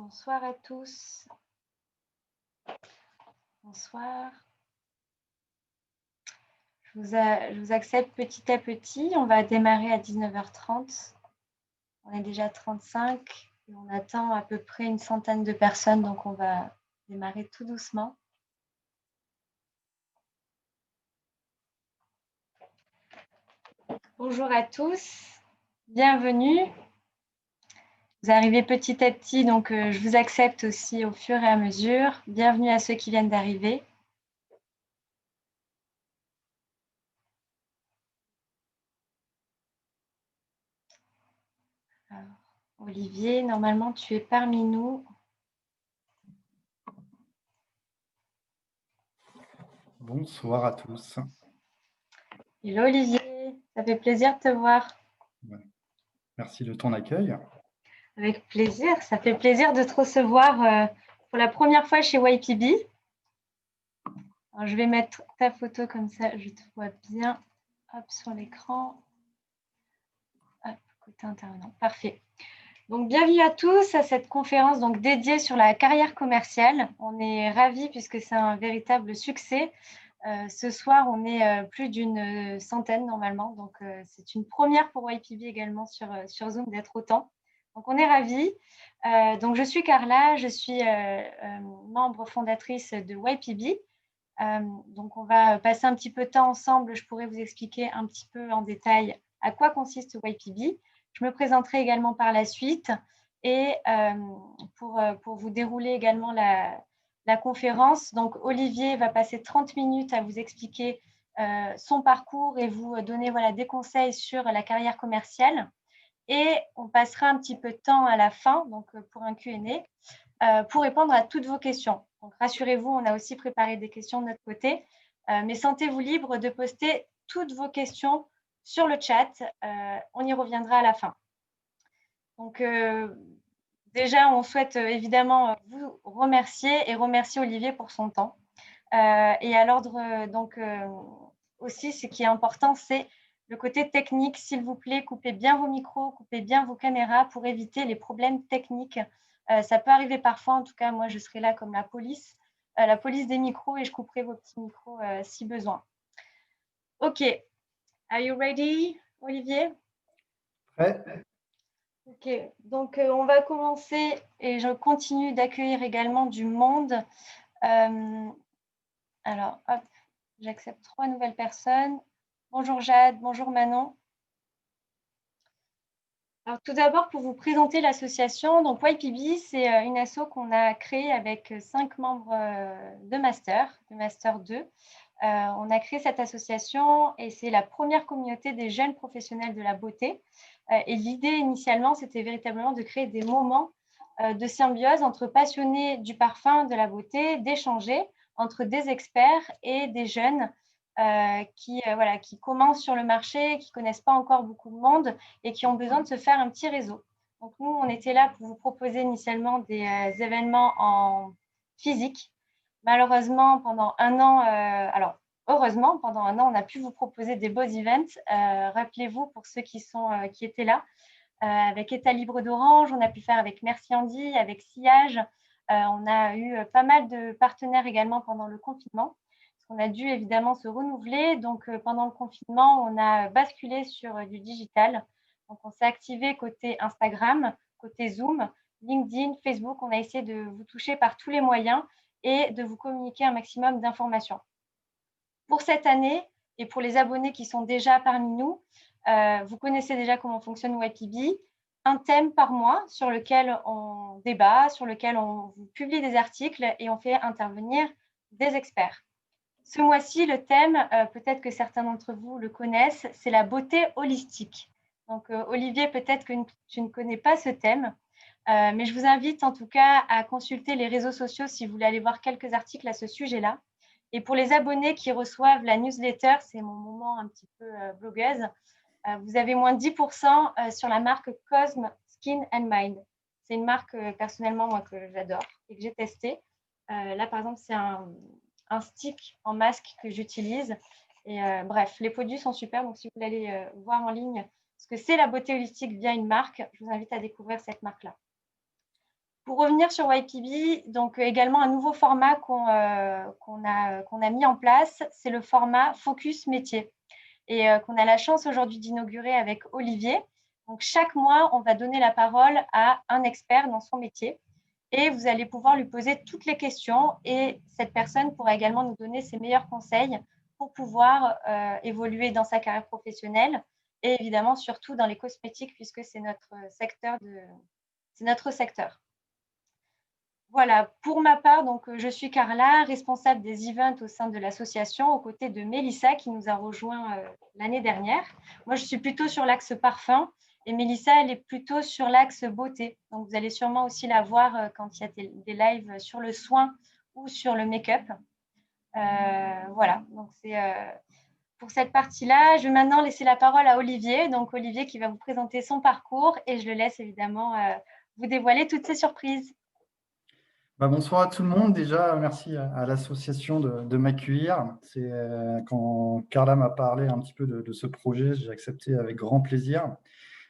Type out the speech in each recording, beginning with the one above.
Bonsoir à tous. Bonsoir. Je vous accepte petit à petit. On va démarrer à 19h30. On est déjà 35 et on attend à peu près une centaine de personnes, donc on va démarrer tout doucement. Bonjour à tous, bienvenue. Vous arrivez petit à petit, donc je vous accepte aussi au fur et à mesure. Bienvenue à ceux qui viennent d'arriver. Olivier, normalement tu es parmi nous. Bonsoir à tous. Hello Olivier, ça fait plaisir de te voir. Merci de ton accueil. Avec plaisir, ça fait plaisir de te recevoir pour la première fois chez YPB. Alors, je vais mettre ta photo comme ça, je te vois bien. Hop, sur l'écran. Hop, côté intervenant. Parfait. Donc, bienvenue à tous à cette conférence donc, dédiée sur la carrière commerciale. On est ravis puisque c'est un véritable succès. Ce soir, on est plus d'une centaine normalement. Donc, c'est une première pour YPB également sur Zoom d'être autant. Donc, on est ravis. Donc, je suis Carla, je suis membre fondatrice de YPB. Donc, on va passer un petit peu de temps ensemble. Je pourrais vous expliquer un petit peu en détail à quoi consiste YPB. Je me présenterai également par la suite et pour vous dérouler également la conférence. Donc, Olivier va passer 30 minutes à vous expliquer son parcours et vous donner des conseils sur la carrière commerciale. Et on passera un petit peu de temps à la fin, donc pour un Q&A, pour répondre à toutes vos questions. Donc, rassurez-vous, on a aussi préparé des questions de notre côté, mais sentez-vous libre de poster toutes vos questions sur le chat. On y reviendra à la fin. Donc, déjà, on souhaite évidemment vous remercier et remercier Olivier pour son temps. Et à l'ordre, donc, aussi, ce qui est important, c'est le côté technique. S'il vous plaît, coupez bien vos micros, coupez bien vos caméras pour éviter les problèmes techniques. Ça peut arriver parfois, en tout cas, moi, je serai là comme la police des micros et je couperai vos petits micros si besoin. OK. Are you ready, Olivier? Prêt? OK. Donc, on va commencer et je continue d'accueillir également du monde. Alors, hop, j'accepte 3 nouvelles personnes. Bonjour Jade, bonjour Manon. Alors, tout d'abord, pour vous présenter l'association, donc YPB, c'est une asso qu'on a créée avec 5 membres de Master 2. On a créé cette association et c'est la première communauté des jeunes professionnels de la beauté. Et l'idée initialement, c'était véritablement de créer des moments de symbiose entre passionnés du parfum, de la beauté, d'échanger entre des experts et des jeunes qui commencent sur le marché, qui ne connaissent pas encore beaucoup de monde et qui ont besoin de se faire un petit réseau. Donc, nous, on était là pour vous proposer initialement des événements en physique. Malheureusement, pendant un an, heureusement, pendant un an, on a pu vous proposer des beaux events. Rappelez-vous, pour ceux qui étaient là, avec État libre d'Orange, on a pu faire avec Merci Andy, avec Sillage. On a eu pas mal de partenaires également pendant le confinement. On a dû évidemment se renouveler. Donc, pendant le confinement, on a basculé sur du digital. Donc, on s'est activé côté Instagram, côté Zoom, LinkedIn, Facebook. On a essayé de vous toucher par tous les moyens et de vous communiquer un maximum d'informations. Pour cette année et pour les abonnés qui sont déjà parmi nous, vous connaissez déjà comment fonctionne YPB. Un thème par mois sur lequel on débat, sur lequel on vous publie des articles et on fait intervenir des experts. Ce mois-ci, le thème, peut-être que certains d'entre vous le connaissent, c'est la beauté holistique. Donc, Olivier, peut-être que tu ne connais pas ce thème, mais je vous invite en tout cas à consulter les réseaux sociaux si vous voulez aller voir quelques articles à ce sujet-là. Et pour les abonnés qui reçoivent la newsletter, c'est mon moment un petit peu blogueuse, vous avez moins de 10% sur la marque Cosme Skin and Mind. C'est une marque personnellement moi, que j'adore et que j'ai testée. Là, par exemple, c'est un stick en masque que j'utilise. Et bref, les produits sont super. Donc, si vous voulez aller voir en ligne ce que c'est la beauté holistique via une marque, je vous invite à découvrir cette marque-là. Pour revenir sur YPB, donc également un nouveau format qu'on a mis en place, c'est le format Focus Métier et qu'on a la chance aujourd'hui d'inaugurer avec Olivier. Donc chaque mois, on va donner la parole à un expert dans son métier et vous allez pouvoir lui poser toutes les questions et cette personne pourra également nous donner ses meilleurs conseils pour pouvoir évoluer dans sa carrière professionnelle et évidemment surtout dans les cosmétiques puisque c'est notre secteur. Voilà, pour ma part, donc, je suis Carla, responsable des events au sein de l'association, aux côtés de Mélissa qui nous a rejoint l'année dernière. Moi, je suis plutôt sur l'axe parfum et Mélissa, elle est plutôt sur l'axe beauté. Donc, vous allez sûrement aussi la voir quand il y a des lives sur le soin ou sur le make-up. Voilà, donc c'est pour cette partie-là. Je vais maintenant laisser la parole à Olivier. Donc, Olivier qui va vous présenter son parcours et je le laisse évidemment vous dévoiler toutes ses surprises. Bonsoir à tout le monde. Déjà, merci à l'association de m'accueillir. Quand Carla m'a parlé un petit peu de ce projet, j'ai accepté avec grand plaisir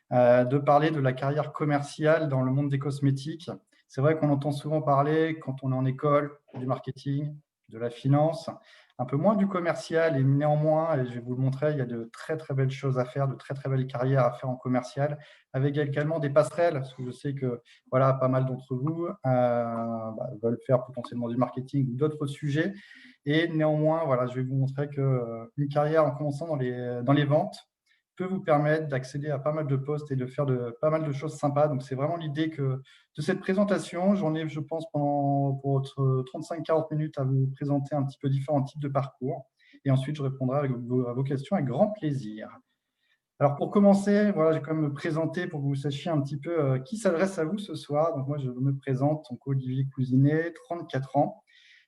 de parler de la carrière commerciale dans le monde des cosmétiques. C'est vrai qu'on entend souvent parler quand on est en école du marketing, de la finance, un peu moins du commercial, et néanmoins, et je vais vous le montrer, il y a de très très belles choses à faire, de très très belles carrières à faire en commercial, avec également des passerelles, parce que je sais que voilà, pas mal d'entre vous veulent faire potentiellement du marketing ou d'autres sujets, et néanmoins, voilà, je vais vous montrer qu'une carrière en commençant dans les ventes peut vous permettre d'accéder à pas mal de postes et de faire pas mal de choses sympas. Donc, c'est vraiment l'idée de cette présentation. J'en ai, je pense, pour 35-40 minutes à vous présenter un petit peu différents types de parcours. Et ensuite, je répondrai à vos questions avec grand plaisir. Alors, pour commencer, voilà, je vais quand même me présenter pour que vous sachiez un petit peu qui s'adresse à vous ce soir. Donc, moi, je me présente, donc Olivier Cousinet, 34 ans.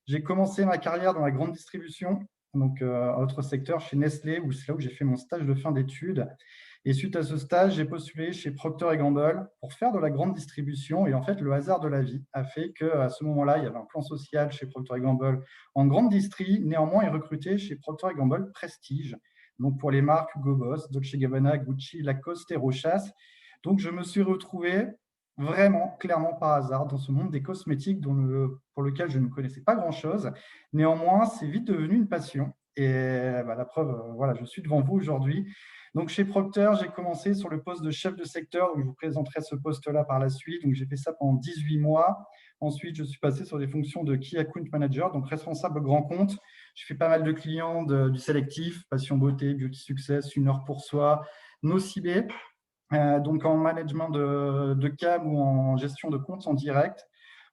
J'ai commencé ma carrière dans la grande distribution, donc autre secteur chez Nestlé, où c'est là où j'ai fait mon stage de fin d'études. Et suite à ce stage, j'ai postulé chez Procter & Gamble pour faire de la grande distribution. Et en fait, le hasard de la vie a fait qu'à ce moment-là, il y avait un plan social chez Procter & Gamble en grande distrie. Néanmoins, ils recrutaient chez Procter & Gamble Prestige, donc pour les marques Hugo Boss, Dolce & Gabbana, Gucci, Lacoste et Rochas. Donc, je me suis retrouvé vraiment, clairement par hasard, dans ce monde des cosmétiques pour lequel je ne connaissais pas grand-chose. Néanmoins, c'est vite devenu une passion. Et la preuve, voilà, je suis devant vous aujourd'hui. Donc, chez Procter, j'ai commencé sur le poste de chef de secteur. Donc, je vous présenterai ce poste-là par la suite. Donc, j'ai fait ça pendant 18 mois. Ensuite, je suis passé sur des fonctions de Key Account Manager, donc responsable grand compte. Je fais pas mal de clients du sélectif, Passion Beauté, Beauty Success, Une heure pour soi, Nocibé. Donc en management de CAM ou en gestion de comptes en direct.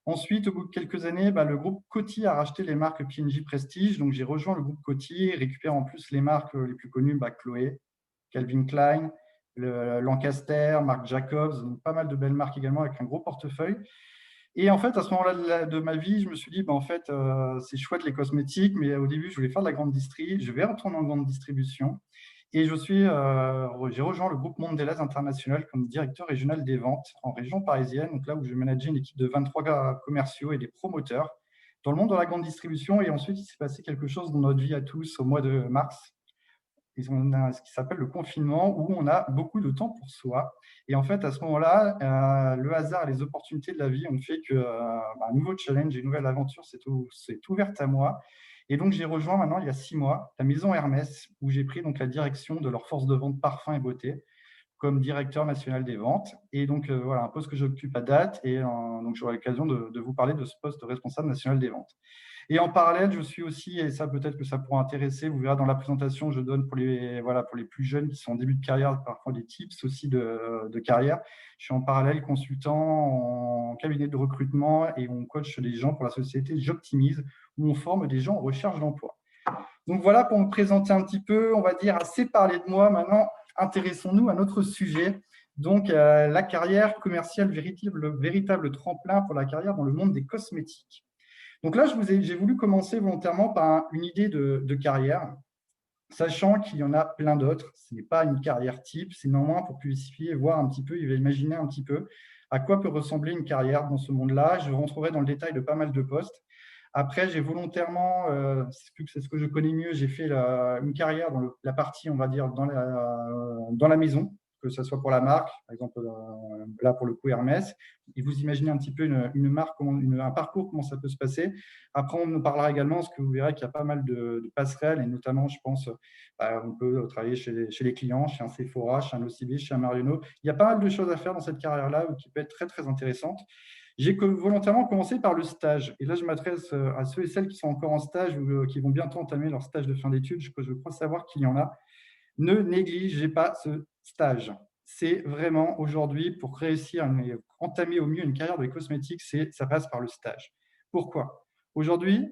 Ensuite, au bout de quelques années, le groupe Coty a racheté les marques P&G Prestige. Donc, j'ai rejoint le groupe Coty et récupère en plus les marques les plus connues, Chloé, Calvin Klein, Lancaster, Marc Jacobs, donc pas mal de belles marques également avec un gros portefeuille. Et en fait, à ce moment-là de ma vie, je me suis dit, en fait, c'est chouette les cosmétiques, mais au début, je voulais faire de la grande distrie. Je vais retourner en grande distribution. Et j'ai rejoint le groupe Mondelez International comme directeur régional des ventes en région parisienne, donc là où je manageais une équipe de 23 commerciaux et des promoteurs dans le monde de la grande distribution. Et ensuite, il s'est passé quelque chose dans notre vie à tous au mois de mars. On a ce qui s'appelle le confinement, où on a beaucoup de temps pour soi. Et en fait, à ce moment-là, le hasard et les opportunités de la vie ont fait qu'un nouveau challenge et une nouvelle aventure s'est ouverte à moi. Et donc, j'ai rejoint maintenant, il y a 6 mois, la maison Hermès, où j'ai pris donc la direction de leur force de vente parfum et beauté comme directeur national des ventes. Et donc, voilà, un poste que j'occupe à date. Et donc, j'aurai l'occasion de vous parler de ce poste de responsable national des ventes. Et en parallèle, je suis aussi, et ça peut-être que ça pourra intéresser, vous verrez dans la présentation, je donne pour les plus jeunes qui sont en début de carrière, parfois des tips aussi de carrière. Je suis en parallèle consultant en cabinet de recrutement et on coach des gens pour la société J'Optimise, où on forme des gens en recherche d'emploi. Donc voilà, pour me présenter un petit peu, on va dire assez parlé de moi. Maintenant, intéressons-nous à notre sujet. Donc, la carrière commerciale, véritable tremplin pour la carrière dans le monde des cosmétiques. Donc là, j'ai voulu commencer volontairement par une idée de carrière, sachant qu'il y en a plein d'autres. Ce n'est pas une carrière type, c'est néanmoins pour puissiez voir un petit peu, imaginer un petit peu à quoi peut ressembler une carrière dans ce monde-là. Je rentrerai dans le détail de pas mal de postes. Après, j'ai volontairement, c'est ce que je connais mieux, j'ai fait une carrière dans la partie, on va dire, dans la maison, que ce soit pour la marque, par exemple, là pour le coup Hermès, et vous imaginez un petit peu une marque, un parcours, comment ça peut se passer. Après, on nous parlera également, parce que vous verrez qu'il y a pas mal de passerelles, et notamment, je pense, on peut travailler chez les clients, chez un Sephora, chez un OCB, chez un Marionneau. Il y a pas mal de choses à faire dans cette carrière-là qui peut être très, très intéressante. J'ai volontairement commencé par le stage. Et là, je m'adresse à ceux et celles qui sont encore en stage ou qui vont bientôt entamer leur stage de fin d'études. Je crois savoir qu'il y en a. Ne négligez pas ce stage. C'est vraiment aujourd'hui, pour réussir, entamer au mieux une carrière de cosmétique, ça passe par le stage. Pourquoi? Aujourd'hui,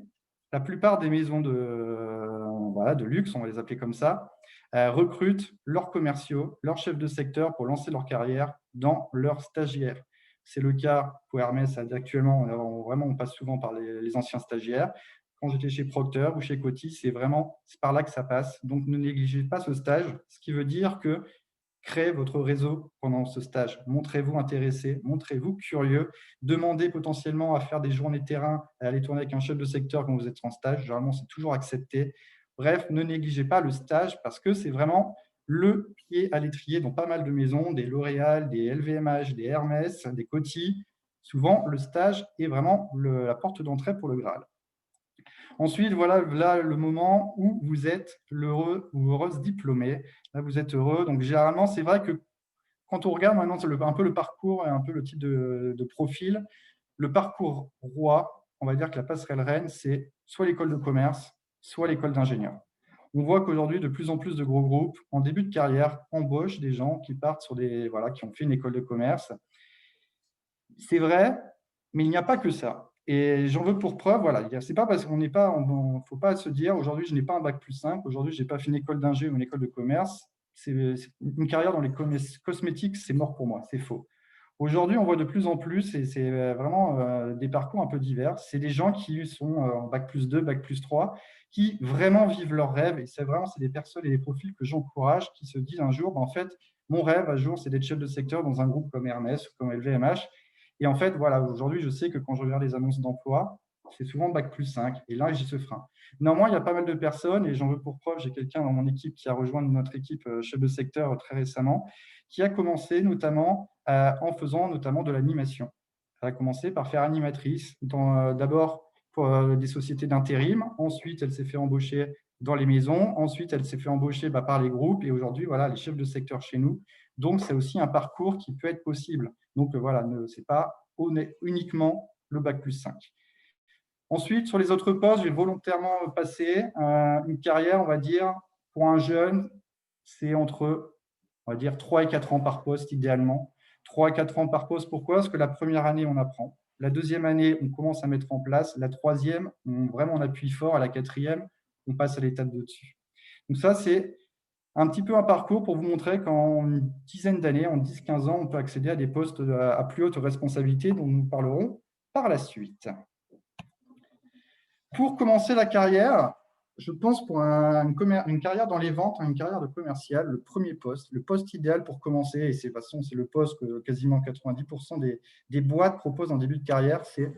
la plupart des maisons de luxe, on va les appeler comme ça, recrutent leurs commerciaux, leurs chefs de secteur pour lancer leur carrière dans leurs stagiaires. C'est le cas pour Hermès actuellement, on passe souvent par les anciens stagiaires. Quand j'étais chez Procter ou chez Coty, c'est par là que ça passe. Donc, ne négligez pas ce stage, ce qui veut dire que créez votre réseau pendant ce stage. Montrez-vous intéressé, montrez-vous curieux, demandez potentiellement à faire des journées terrain, à aller tourner avec un chef de secteur quand vous êtes en stage. Généralement, c'est toujours accepté. Bref, ne négligez pas le stage parce que c'est vraiment le pied à l'étrier dans pas mal de maisons, des L'Oréal, des LVMH, des Hermès, des Coty. Souvent, le stage est vraiment la porte d'entrée pour le Graal. Ensuite, voilà là, le moment où vous êtes l'heureux ou heureuse diplômé. Là, vous êtes heureux. Donc, généralement, c'est vrai que quand on regarde maintenant un peu le parcours et un peu le type de profil, le parcours roi, on va dire que la passerelle reine, c'est soit l'école de commerce, soit l'école d'ingénieur. On voit qu'aujourd'hui, de plus en plus de gros groupes, en début de carrière, embauchent des gens qui partent qui ont fait une école de commerce. C'est vrai, mais il n'y a pas que ça. Et j'en veux pour preuve, voilà, c'est pas parce qu'on n'est pas, faut pas se dire aujourd'hui je n'ai pas un bac plus 5, aujourd'hui je n'ai pas fait une école d'ingé ou une école de commerce. C'est une carrière dans les cosmétiques, c'est mort pour moi, c'est faux. Aujourd'hui, on voit de plus en plus, et c'est vraiment des parcours un peu divers. C'est des gens qui sont en bac plus 2, bac plus 3, qui vraiment vivent leurs rêves. Et c'est des personnes et des profils que j'encourage, qui se disent un jour, en fait, mon rêve, un jour, c'est d'être chef de secteur dans un groupe comme Hermès ou comme LVMH. Et en fait, voilà, aujourd'hui, je sais que quand je regarde les annonces d'emploi, c'est souvent bac plus 5. Et là, j'ai ce frein. Néanmoins, il y a pas mal de personnes, et j'en veux pour preuve, j'ai quelqu'un dans mon équipe qui a rejoint notre équipe chef de secteur très récemment, qui a commencé notamment en faisant notamment de l'animation. Elle a commencé par faire animatrice, d'abord pour des sociétés d'intérim. Ensuite, elle s'est fait embaucher dans les maisons. Ensuite, elle s'est fait embaucher par les groupes. Et aujourd'hui, voilà, les chefs de secteur chez nous. Donc, c'est aussi un parcours qui peut être possible. Donc, voilà, ce n'est pas uniquement le bac plus 5. Ensuite, sur les autres postes, je vais volontairement passer une carrière, on va dire, pour un jeune, c'est entre, on va dire, 3 et 4 ans par poste, idéalement. 3 à 4 ans par poste, pourquoi? Parce que la première année, on apprend. La deuxième année, on commence à mettre en place. La troisième, on appuie fort. À la quatrième, on passe à l'étape de dessus. Donc ça, c'est un petit peu un parcours pour vous montrer qu'en une dizaine d'années, en 10-15 ans, on peut accéder à des postes à plus haute responsabilité dont nous parlerons par la suite. Pour commencer la carrière, je pense pour une carrière dans les ventes, une carrière de commercial, le premier poste, le poste idéal pour commencer, et c'est le poste que quasiment 90% des boîtes proposent en début de carrière, c'est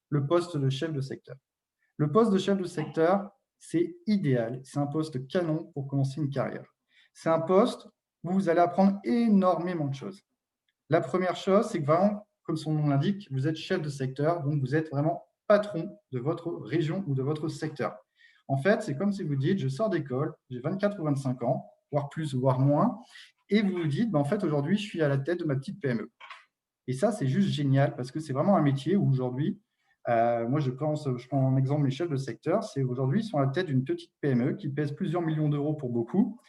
le poste de chef de secteur. Le poste de chef de secteur, c'est idéal. C'est un poste canon pour commencer une carrière. C'est un poste où vous allez apprendre énormément de choses. La première chose, c'est que vraiment, comme son nom l'indique, vous êtes chef de secteur, donc vous êtes vraiment patron de votre région ou de votre secteur. En fait, c'est comme si vous dites, je sors d'école, j'ai 24 ou 25 ans, voire plus, voire moins, et vous vous dites, en fait, aujourd'hui, je suis à la tête de ma petite PME. Et ça, c'est juste génial parce que c'est vraiment un métier où aujourd'hui, moi, je prends en exemple mes chefs de secteur, c'est aujourd'hui, ils sont à la tête d'une petite PME qui pèse plusieurs millions d'euros pour beaucoup.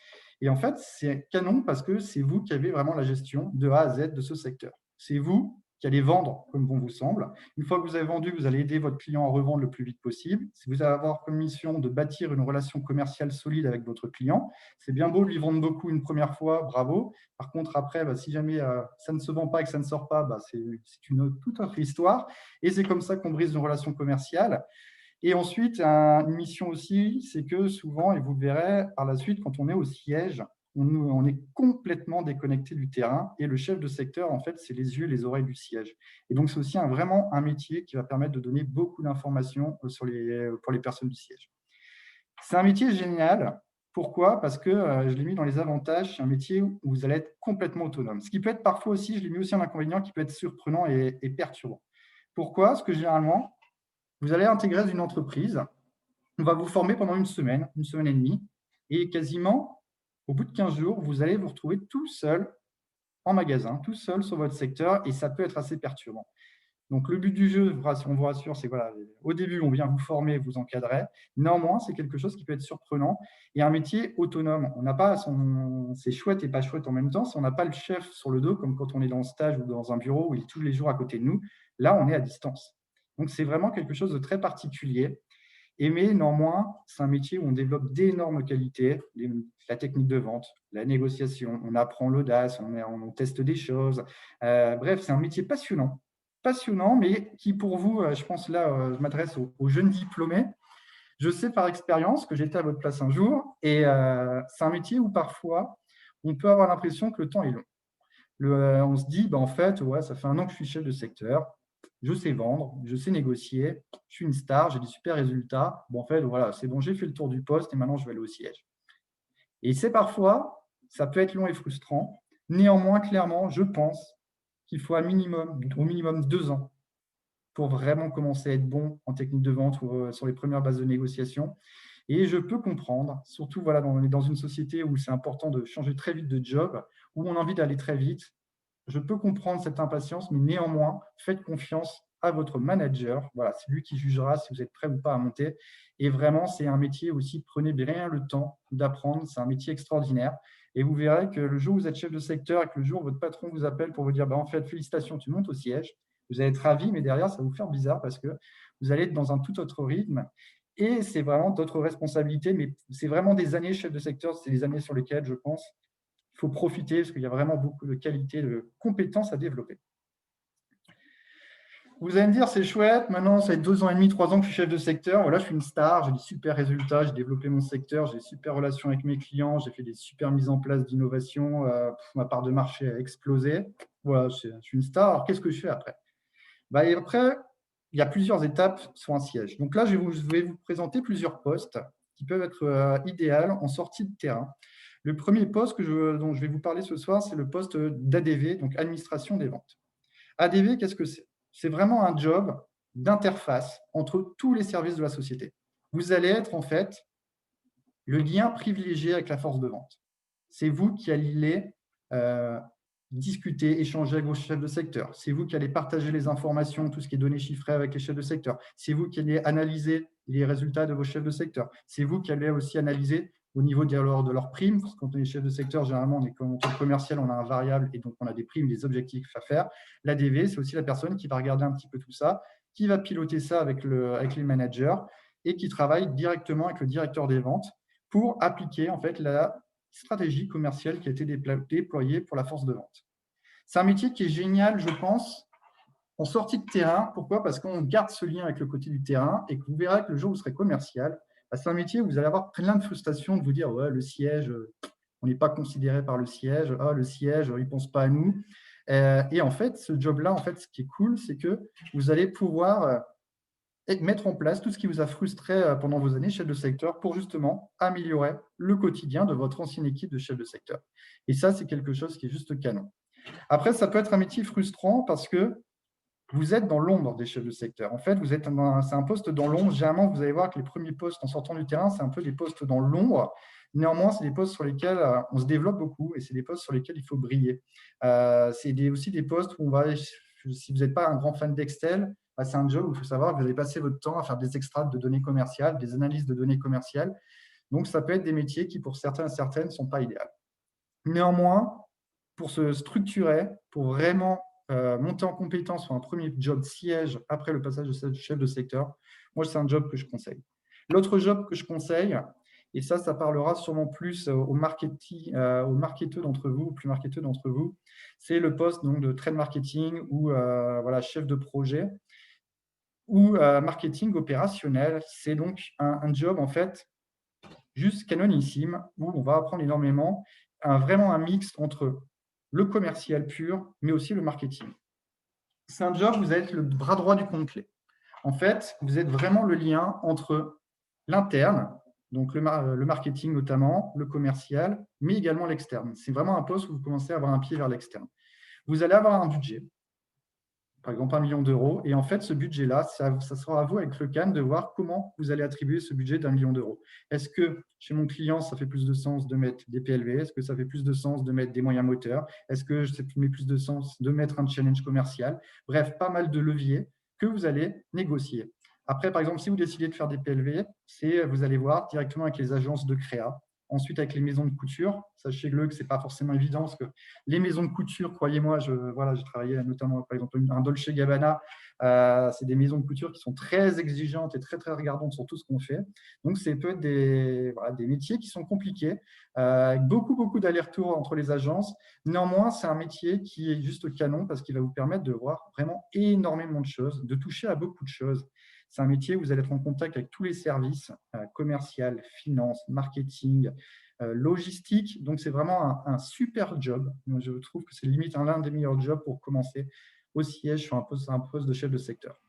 Et en fait, c'est canon parce que c'est vous qui avez vraiment la gestion de A à Z de ce secteur. C'est vous qui allez vendre comme bon vous semble. Une fois que vous avez vendu, vous allez aider votre client à revendre le plus vite possible. Si vous allez avoir comme mission de bâtir une relation commerciale solide avec votre client, c'est bien beau de lui vendre beaucoup une première fois, bravo. Par contre, après, si jamais ça ne se vend pas et que ça ne sort pas, c'est une toute autre histoire. Et c'est comme ça qu'on brise une relation commerciale. Et ensuite, une mission aussi, c'est que souvent, et vous le verrez par la suite, quand on est au siège, on est complètement déconnecté du terrain et le chef de secteur, en fait, c'est les yeux et les oreilles du siège. Et donc, c'est aussi vraiment un métier qui va permettre de donner beaucoup d'informations pour les personnes du siège. C'est un métier génial. Pourquoi? Parce que je l'ai mis dans les avantages, c'est un métier où vous allez être complètement autonome. Ce qui peut être parfois aussi, je l'ai mis aussi en inconvénient, qui peut être surprenant et perturbant. Pourquoi? Parce que généralement, vous allez intégrer une entreprise, on va vous former pendant une semaine et demie, et quasiment, au bout de 15 jours, vous allez vous retrouver tout seul en magasin, tout seul sur votre secteur, et ça peut être assez perturbant. Donc, le but du jeu, on vous rassure, c'est voilà, au début, on vient vous former, vous encadrer. Néanmoins, c'est quelque chose qui peut être surprenant et un métier autonome. On n'a pas c'est chouette et pas chouette en même temps. Si on n'a pas le chef sur le dos, comme quand on est dans le stage ou dans un bureau où il est tous les jours à côté de nous, là, on est à distance. Donc, c'est vraiment quelque chose de très particulier. Mais néanmoins, c'est un métier où on développe d'énormes qualités, la technique de vente, la négociation, on apprend l'audace, on teste des choses. Bref, c'est un métier passionnant, mais qui pour vous, je pense là, je m'adresse aux jeunes diplômés. Je sais par expérience que j'étais à votre place un jour, et c'est un métier où parfois, on peut avoir l'impression que le temps est long. On se dit, en fait, ouais, ça fait 1 an que je suis chef de secteur, je sais vendre, je sais négocier, je suis une star, j'ai des super résultats. En fait, voilà, c'est bon, j'ai fait le tour du poste et maintenant je vais aller au siège. Et c'est parfois, ça peut être long et frustrant. Néanmoins, clairement, je pense qu'il faut au minimum 2 ans pour vraiment commencer à être bon en technique de vente ou sur les premières bases de négociation. Et je peux comprendre, surtout voilà, on est dans une société où c'est important de changer très vite de job, où on a envie d'aller très vite. Je peux comprendre cette impatience, mais néanmoins, faites confiance à votre manager. Voilà, c'est lui qui jugera si vous êtes prêt ou pas à monter. Et vraiment, c'est un métier aussi, prenez bien le temps d'apprendre. C'est un métier extraordinaire. Et vous verrez que le jour où vous êtes chef de secteur et que le jour où votre patron vous appelle pour vous dire en fait, félicitations, tu montes au siège, vous allez être ravi, mais derrière, ça va vous faire bizarre parce que vous allez être dans un tout autre rythme. Et c'est vraiment d'autres responsabilités, mais c'est vraiment des années chef de secteur, c'est des années sur lesquelles, je pense, il faut profiter parce qu'il y a vraiment beaucoup de qualités, de compétences à développer. Vous allez me dire, c'est chouette, maintenant, ça fait 2 ans et demi, 3 ans que je suis chef de secteur. Voilà, je suis une star, j'ai des super résultats, j'ai développé mon secteur, j'ai des super relations avec mes clients, j'ai fait des super mises en place d'innovation, ma part de marché a explosé. Voilà, je suis une star. Alors, qu'est-ce que je fais après? Et après, il y a plusieurs étapes sur un siège. Donc là, je vais vous présenter plusieurs postes qui peuvent être idéaux en sortie de terrain. Le premier poste dont je vais vous parler ce soir, c'est le poste d'ADV, donc administration des ventes. ADV, qu'est-ce que c'est? C'est vraiment un job d'interface entre tous les services de la société. Vous allez être en fait le lien privilégié avec la force de vente. C'est vous qui allez discuter, échanger avec vos chefs de secteur. C'est vous qui allez partager les informations, tout ce qui est données chiffrées avec les chefs de secteur. C'est vous qui allez analyser les résultats de vos chefs de secteur. C'est vous qui allez aussi analyser au niveau de leurs primes, parce que quand on est chef de secteur, généralement, en tant que commercial, on a un variable et donc on a des primes, des objectifs à faire. L'ADV, c'est aussi la personne qui va regarder un petit peu tout ça, qui va piloter ça avec les managers et qui travaille directement avec le directeur des ventes pour appliquer en fait la stratégie commerciale qui a été déployée pour la force de vente. C'est un métier qui est génial, je pense, en sortie de terrain. Pourquoi? Parce qu'on garde ce lien avec le côté du terrain et que vous verrez que le jour où vous serez commercial, c'est un métier où vous allez avoir plein de frustrations de vous dire ouais, le siège, on n'est pas considéré par le siège, le siège, il ne pense pas à nous. Et en fait, ce job-là, en fait, ce qui est cool, c'est que vous allez pouvoir mettre en place tout ce qui vous a frustré pendant vos années chef de secteur pour justement améliorer le quotidien de votre ancienne équipe de chef de secteur. Et ça, c'est quelque chose qui est juste canon. Après, ça peut être un métier frustrant parce que vous êtes dans l'ombre des chefs de secteur. En fait, c'est un poste dans l'ombre. Généralement, vous allez voir que les premiers postes en sortant du terrain, c'est un peu des postes dans l'ombre. Néanmoins, c'est des postes sur lesquels on se développe beaucoup et c'est des postes sur lesquels il faut briller. C'est aussi des postes où si vous n'êtes pas un grand fan d'Excel, c'est un job où il faut savoir que vous allez passer votre temps à faire des extracts de données commerciales, des analyses de données commerciales. Donc, ça peut être des métiers qui, pour certains et certaines, ne sont pas idéaux. Néanmoins, pour se structurer, pour vraiment monter en compétence sur un premier job siège après le passage de chef de secteur, moi, c'est un job que je conseille. L'autre job que je conseille, et ça parlera sûrement plus aux marketeurs d'entre vous, aux plus marketeurs d'entre vous, c'est le poste donc, de trade marketing ou chef de projet ou marketing opérationnel. C'est donc un job, en fait, juste canonissime, où on va apprendre énormément, vraiment un mix entre le commercial pur, mais aussi le marketing. C'est un job où vous êtes le bras droit du compte clé. En fait, vous êtes vraiment le lien entre l'interne, Donc, le marketing notamment, le commercial, mais également l'externe. C'est vraiment un poste où vous commencez à avoir un pied vers l'externe. Vous allez avoir un budget, par exemple 1 million d'euros. Et en fait, ce budget-là, ça sera à vous avec le CAN de voir comment vous allez attribuer ce budget d'1 million d'euros. Est-ce que chez mon client, ça fait plus de sens de mettre des PLV? Est-ce que ça fait plus de sens de mettre des moyens moteurs? Est-ce que ça met plus de sens de mettre un challenge commercial? Bref, pas mal de leviers que vous allez négocier. Après, par exemple, si vous décidez de faire des PLV, vous allez voir directement avec les agences de créa. Ensuite, avec les maisons de couture, sachez-le que ce n'est pas forcément évident parce que les maisons de couture, croyez-moi, j'ai travaillé notamment, par exemple, un Dolce Gabbana. C'est des maisons de couture qui sont très exigeantes et très, très regardantes sur tout ce qu'on fait. Donc, c'est peut-être des métiers qui sont compliqués, avec beaucoup, beaucoup d'allers-retours entre les agences. Néanmoins, c'est un métier qui est juste canon parce qu'il va vous permettre de voir vraiment énormément de choses, de toucher à beaucoup de choses. C'est un métier où vous allez être en contact avec tous les services, commercial, finance, marketing, logistique. Donc, c'est vraiment un super job. Moi, je trouve que c'est limite l'un des meilleurs jobs pour commencer au siège sur un poste de chef de secteur.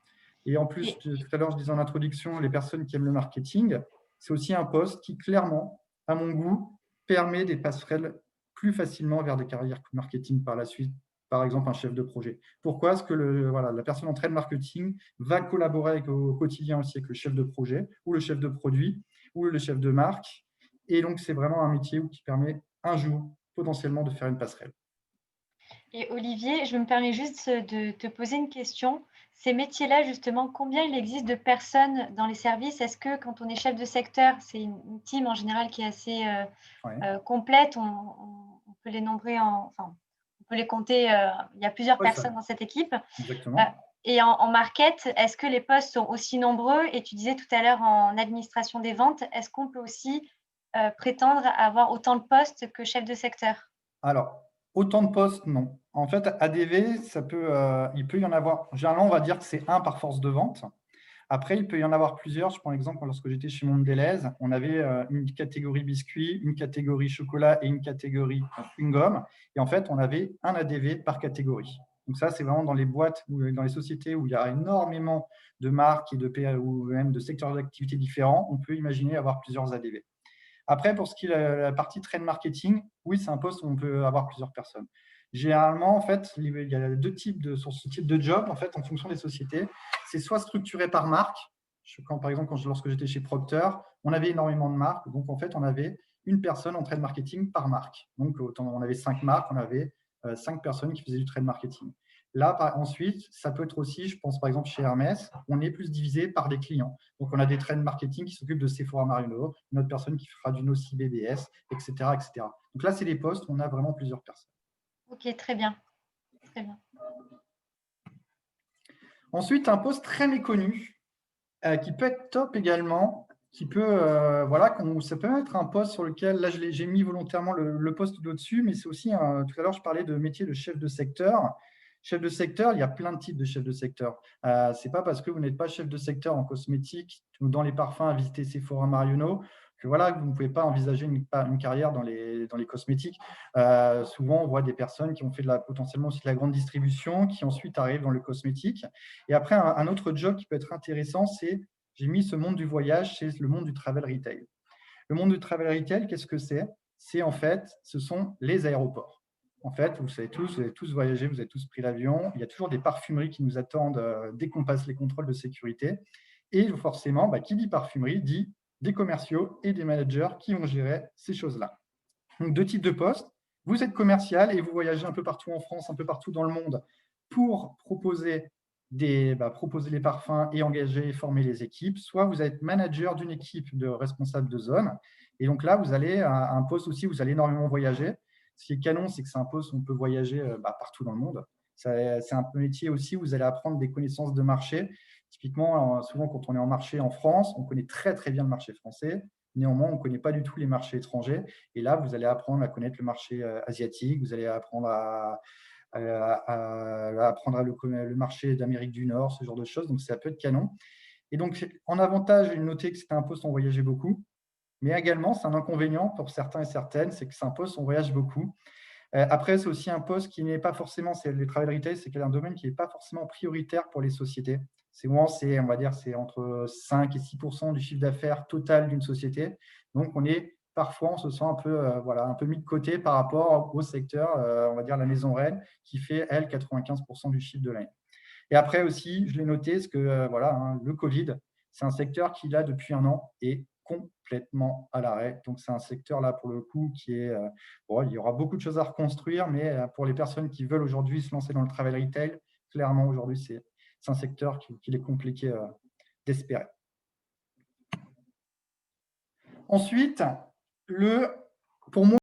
Et en plus, tout à l'heure, je disais en introduction, les personnes qui aiment le marketing, c'est aussi un poste qui, clairement, à mon goût, permet des passerelles plus facilement vers des carrières marketing par la suite, par exemple un chef de projet. Pourquoi? Parce que la personne en trade marketing va collaborer au quotidien aussi avec le chef de projet ou le chef de produit ou le chef de marque. Et donc, c'est vraiment un métier qui permet un jour potentiellement de faire une passerelle. Et Olivier, je me permets juste de te poser une question. Ces métiers-là, justement, combien il existe de personnes dans les services? Est-ce que quand on est chef de secteur, c'est une team en général qui est assez complète, on peut les nombrer enfin, on peut les compter, il y a plusieurs personnes dans cette équipe. Exactement. Et en market, est-ce que les postes sont aussi nombreux? Et tu disais tout à l'heure en administration des ventes, est-ce qu'on peut aussi prétendre à avoir autant de postes que chef de secteur? Alors, autant de postes, non. En fait, ADV, il peut y en avoir. Généralement, on va dire que c'est un par force de vente. Après, il peut y en avoir plusieurs. Je prends l'exemple, lorsque j'étais chez Mondelez, on avait une catégorie biscuits, une catégorie chocolat et une catégorie chewing-gum. Et en fait, on avait un ADV par catégorie. Donc ça, c'est vraiment dans les boîtes ou dans les sociétés où il y a énormément de marques et ou même de secteurs d'activité différents. On peut imaginer avoir plusieurs ADV. Après, pour ce qui est de la partie trade marketing, oui, c'est un poste où on peut avoir plusieurs personnes. Généralement, en fait, il y a deux types sur ce type de job, en fait, en fonction des sociétés. C'est soit structuré par marque. Par exemple, lorsque j'étais chez Procter, on avait énormément de marques. Donc, en fait, on avait une personne en trade marketing par marque. Donc, on avait 5 marques, on avait 5 personnes qui faisaient du trade marketing. Là, ensuite, ça peut être aussi, je pense par exemple chez Hermès, on est plus divisé par des clients. Donc, on a des trade marketing qui s'occupent de Sephora Marionneau, une autre personne qui fera du Nossi BDS, etc., etc. Donc là, c'est des postes où on a vraiment plusieurs personnes. Ok, très bien. Très bien. Ensuite, un poste très méconnu qui peut être top également, ça peut être un poste sur lequel, là, j'ai mis volontairement le poste au-dessus, mais c'est aussi, tout à l'heure, je parlais de métier de chef de secteur. Chef de secteur, il y a plein de types de chefs de secteur. Ce n'est pas parce que vous n'êtes pas chef de secteur en cosmétique ou dans les parfums à visiter Sephora Marionneau que vous ne pouvez pas envisager une carrière dans les cosmétiques. Souvent, on voit des personnes qui ont fait potentiellement aussi de la grande distribution, qui ensuite arrivent dans le cosmétique. Et après, un autre job qui peut être intéressant, j'ai mis ce monde du voyage, c'est le monde du travel retail. Le monde du travel retail, qu'est-ce que c'est? Ce sont les aéroports. En fait, vous avez tous voyagé, vous avez tous pris l'avion. Il y a toujours des parfumeries qui nous attendent dès qu'on passe les contrôles de sécurité. Et forcément, qui dit parfumerie dit des commerciaux et des managers qui vont gérer ces choses-là. Donc, deux types de postes. Vous êtes commercial et vous voyagez un peu partout en France, un peu partout dans le monde pour proposer les parfums et engager et former les équipes. Soit vous êtes manager d'une équipe de responsables de zone. Et donc là, vous allez à un poste aussi où vous allez énormément voyager. Ce qui est canon, c'est que c'est un poste où on peut voyager partout dans le monde. C'est un métier aussi où vous allez apprendre des connaissances de marché. Typiquement, souvent, quand on est en marché en France, on connaît très, très bien le marché français. Néanmoins, on ne connaît pas du tout les marchés étrangers. Et là, vous allez apprendre à connaître le marché asiatique, vous allez apprendre à apprendre le marché d'Amérique du Nord, ce genre de choses. Donc, ça peut être canon. Et donc, en avantage, j'ai noté que c'était un poste où on voyageait beaucoup. Mais également, c'est un inconvénient pour certains et certaines, c'est que c'est un poste où on voyage beaucoup. Après, c'est aussi un poste qui n'est pas forcément, c'est le travel retail, c'est un domaine qui n'est pas forcément prioritaire pour les sociétés. Souvent, on va dire, c'est entre 5 et 6% du chiffre d'affaires total d'une société. Donc, parfois, on se sent un peu, voilà, un peu mis de côté par rapport au secteur, on va dire la maison reine, qui fait, elle, 95% du chiffre de l'année. Et après aussi, je l'ai noté, parce que voilà, hein, le Covid, c'est un secteur qui, là, depuis un an, est complètement à l'arrêt. Donc, c'est un secteur, là, pour le coup, qui est… bon, il y aura beaucoup de choses à reconstruire, mais pour les personnes qui veulent aujourd'hui se lancer dans le travel retail, clairement, aujourd'hui, c'est un secteur qu'il est compliqué d'espérer. Ensuite, pour moi,